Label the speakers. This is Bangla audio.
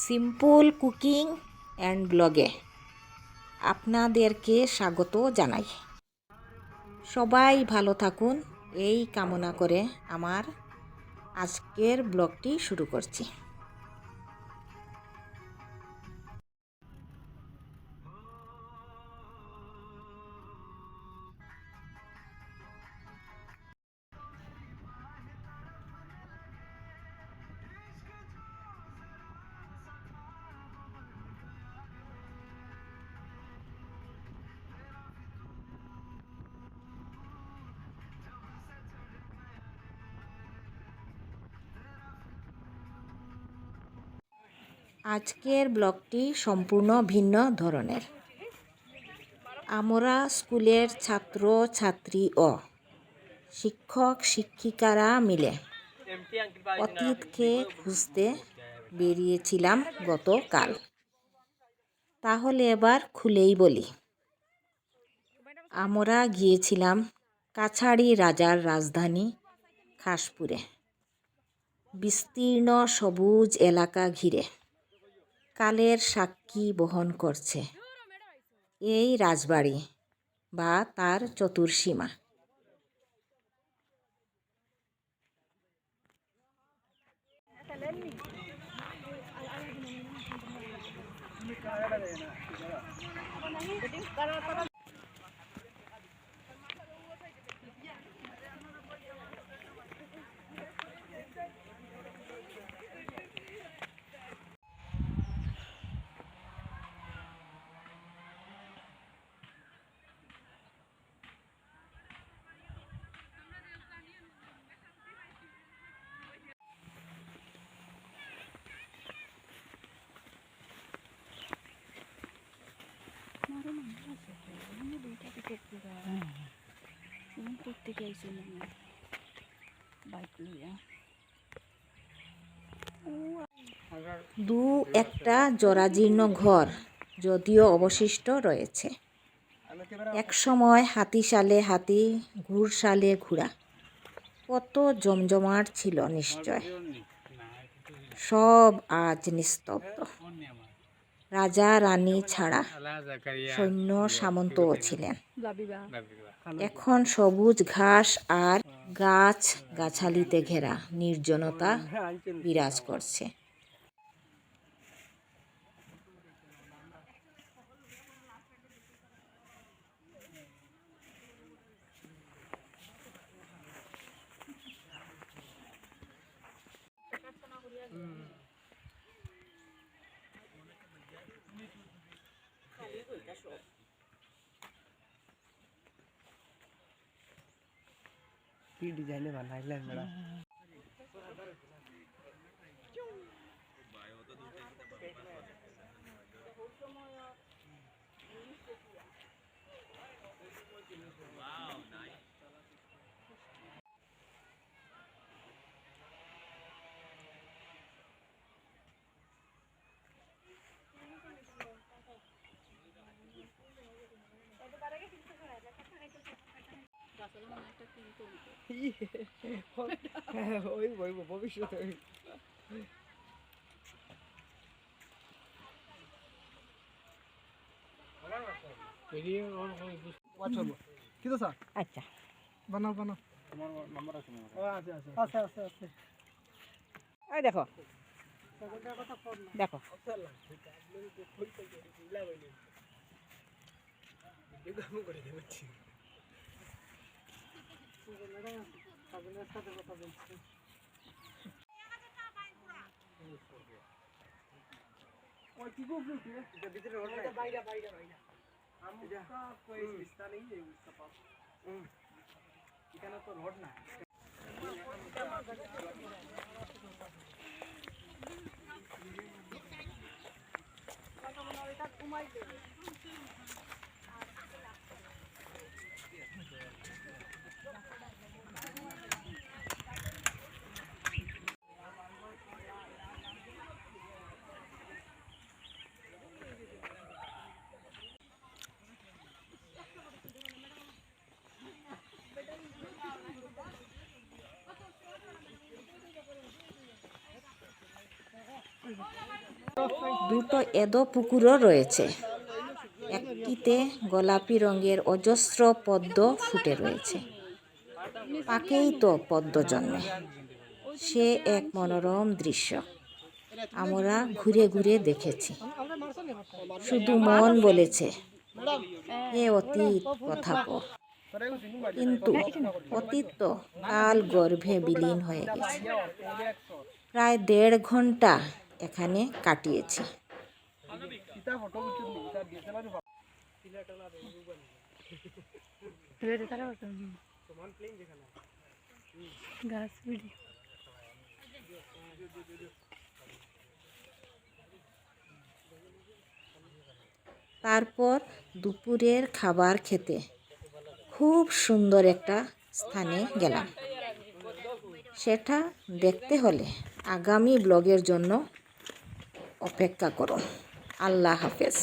Speaker 1: সিম্পল কুকিং অ্যান্ড ব্লগে আপনাদেরকে স্বাগত জানাই। সবাই ভালো থাকুন এই কামনা করে আমার আজকের ব্লগটি শুরু করছি। আজকের ব্লগটি সম্পূর্ণ ভিন্ন ধরনের। আমরা স্কুলের ছাত্র ছাত্রী ও শিক্ষক শিক্ষিকারা মিলে অতীতকে খুঁজতে বেরিয়েছিলাম গতকাল। তাহলে এবার খুলেই বলি, আমরা গিয়েছিলাম কাছাড়ি রাজার রাজধানী খাসপুরে। বিস্তীর্ণ সবুজ এলাকা ঘিরে কালের সাক্ষী বহন করছে এই রাজবাড়ি বা তার চতুর্সীমা। দু একটা জরাজীর্ণ ঘর যদিও অবশিষ্ট রয়েছে। একসময় হাতিশালে হাতি, ঘুড়শালে ঘোড়া, কত জমজমাট ছিল নিশ্চয়। সব আজ নিস্তব্ধ। রাজা রানী ছাড়া সৈন্য সামন্তও ছিলেন। এখন সবুজ ঘাস আর গাছ গাছালিতে ঘেরা নির্জনতা বিরাজ করছে।
Speaker 2: কি ডিজাইনে বানাইলেন বড় ওই ভবিষ্যতে
Speaker 1: আচ্ছা,
Speaker 2: বানাও বানাও।
Speaker 1: এই দেখো দেখো দুটো এদো পুকুরও রয়েছে। একটিতে গোলাপি রঙের অজস্র পদ্ম ফুটে রয়েছে। পাকেই তো পদ্ম জন্মে। সে এক মনোরম দৃশ্য। আমরা ঘুরে ঘুরে দেখেছি। শুধু মন বলেছে, হে অতীত কথা কর। কিন্তু অতীত তো কাল গর্ভে বিলীন হয়ে গেছে। প্রায় 1.5 ঘন্টা এখানে কাটিয়েছি। তারপর দুপুরের খাবার খেতে খুব সুন্দর একটা স্থানে গেলাম। সেটা দেখতে হলে আগামী ব্লগের জন্য অপেক্ষা করুন। আল্লাহ হাফেজ।